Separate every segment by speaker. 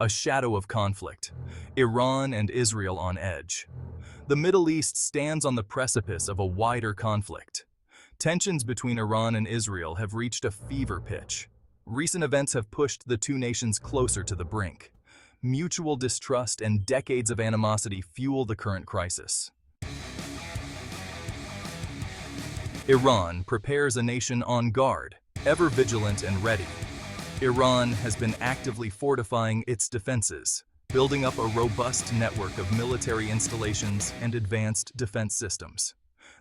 Speaker 1: a shadow of conflict. Iran and Israel on edge. The Middle East stands on the precipice of a wider conflict. Tensions between Iran and Israel have reached a fever pitch. Recent events have pushed the two nations closer to the brink. Mutual distrust and decades of animosity fuel the current crisis. Iran prepares a nation on guard, ever vigilant and ready. Iran has been actively fortifying its defenses, building up a robust network of military installations and advanced defense systems.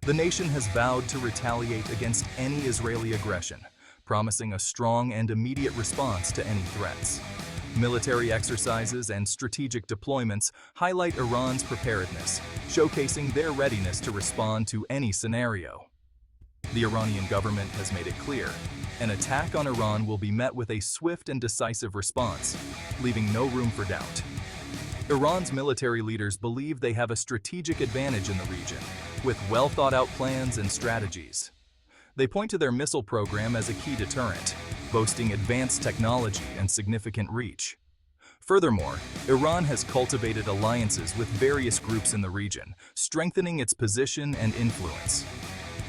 Speaker 1: The nation has vowed to retaliate against any Israeli aggression, promising a strong and immediate response to any threats. Military exercises and strategic deployments highlight Iran's preparedness, showcasing their readiness to respond to any scenario. The Iranian government has made it clear, an attack on Iran will be met with a swift and decisive response, leaving no room for doubt. Iran's military leaders believe they have a strategic advantage in the region, with well-thought-out plans and strategies. They point to their missile program as a key deterrent, boasting advanced technology and significant reach. Furthermore, Iran has cultivated alliances with various groups in the region, strengthening its position and influence.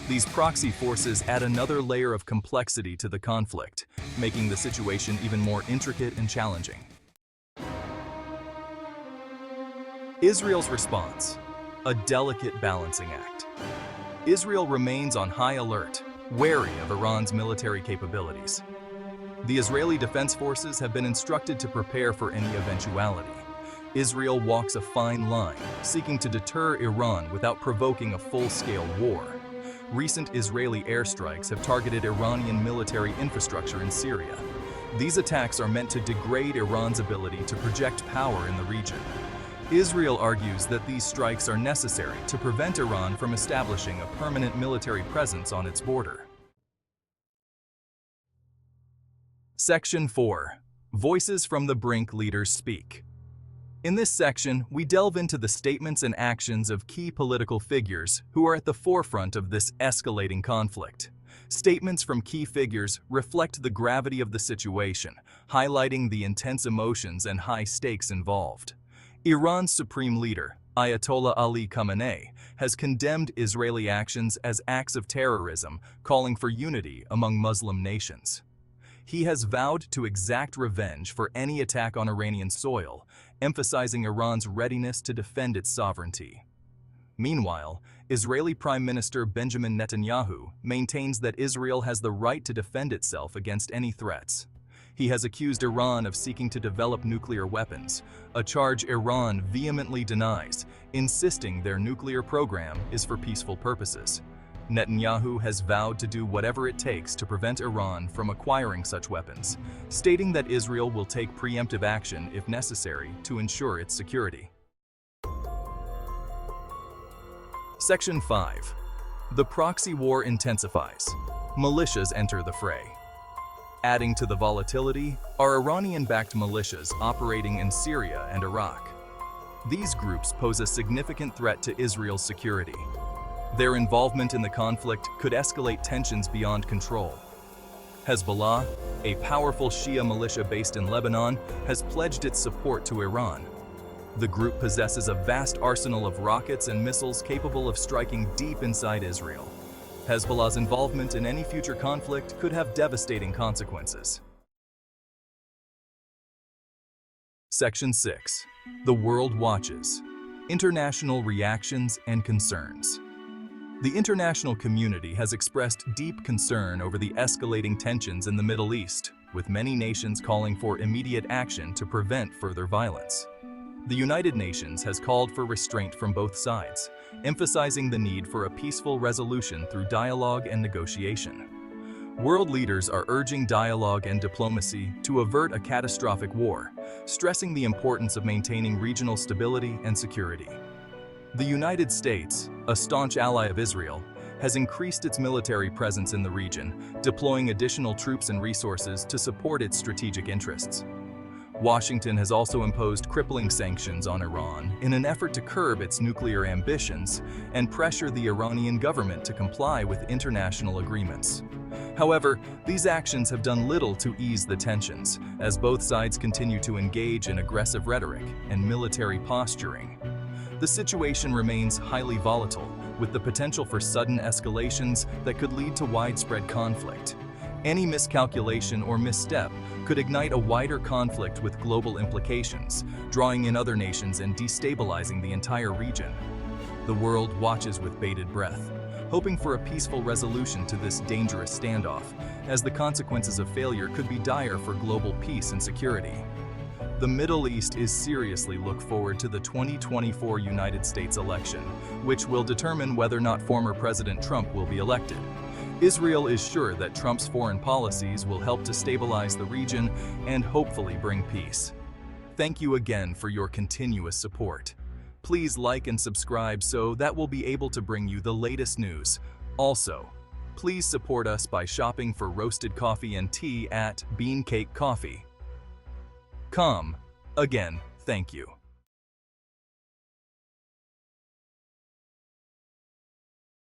Speaker 1: These proxy forces add another layer of complexity to the conflict, making the situation even more intricate and challenging. Israel's response, a delicate balancing act. Israel remains on high alert, wary of Iran's military capabilities. The Israeli Defense Forces have been instructed to prepare for any eventuality. Israel walks a fine line, seeking to deter Iran without provoking a full-scale war. Recent Israeli airstrikes have targeted Iranian military infrastructure in Syria. These attacks are meant to degrade Iran's ability to project power in the region. Israel argues that these strikes are necessary to prevent Iran from establishing a permanent military presence on its border. Section 4. Voices from the Brink leaders speak. In this section, we delve into the statements and actions of key political figures who are at the forefront of this escalating conflict. Statements from key figures reflect the gravity of the situation, highlighting the intense emotions and high stakes involved. Iran's supreme leader, Ayatollah Ali Khamenei, has condemned Israeli actions as acts of terrorism, calling for unity among Muslim nations. He has vowed to exact revenge for any attack on Iranian soil, emphasizing Iran's readiness to defend its sovereignty. Meanwhile, Israeli Prime Minister Benjamin Netanyahu maintains that Israel has the right to defend itself against any threats. He has accused Iran of seeking to develop nuclear weapons, a charge Iran vehemently denies, insisting their nuclear program is for peaceful purposes. Netanyahu has vowed to do whatever it takes to prevent Iran from acquiring such weapons, stating that Israel will take preemptive action if necessary to ensure its security. Section 5. The proxy war intensifies. Militias enter the fray. Adding to the volatility are Iranian-backed militias operating in Syria and Iraq. These groups pose a significant threat to Israel's security. Their involvement in the conflict could escalate tensions beyond control. Hezbollah, a powerful Shia militia based in Lebanon, has pledged its support to Iran. The group possesses a vast arsenal of rockets and missiles capable of striking deep inside Israel. Hezbollah's involvement in any future conflict could have devastating consequences. Section 6. The World Watches. International Reactions and Concerns. The international community has expressed deep concern over the escalating tensions in the Middle East, with many nations calling for immediate action to prevent further violence. The United Nations has called for restraint from both sides, emphasizing the need for a peaceful resolution through dialogue and negotiation. World leaders are urging dialogue and diplomacy to avert a catastrophic war, stressing the importance of maintaining regional stability and security. The United States, a staunch ally of Israel, has increased its military presence in the region, deploying additional troops and resources to support its strategic interests. Washington has also imposed crippling sanctions on Iran in an effort to curb its nuclear ambitions and pressure the Iranian government to comply with international agreements. However, these actions have done little to ease the tensions, as both sides continue to engage in aggressive rhetoric and military posturing. The situation remains highly volatile, with the potential for sudden escalations that could lead to widespread conflict. Any miscalculation or misstep could ignite a wider conflict with global implications, drawing in other nations and destabilizing the entire region. The world watches with bated breath, hoping for a peaceful resolution to this dangerous standoff, as the consequences of failure could be dire for global peace and security. The Middle East is seriously look forward to the 2024 United States election, which will determine whether or not former President Trump will be elected. Israel is sure that Trump's foreign policies will help to stabilize the region and hopefully bring peace. Thank you again for your continuous support. Please like and subscribe so that we'll be able to bring you the latest news. Also, please support us by shopping for roasted coffee and tea at Bean Cake Coffee. Again, thank you.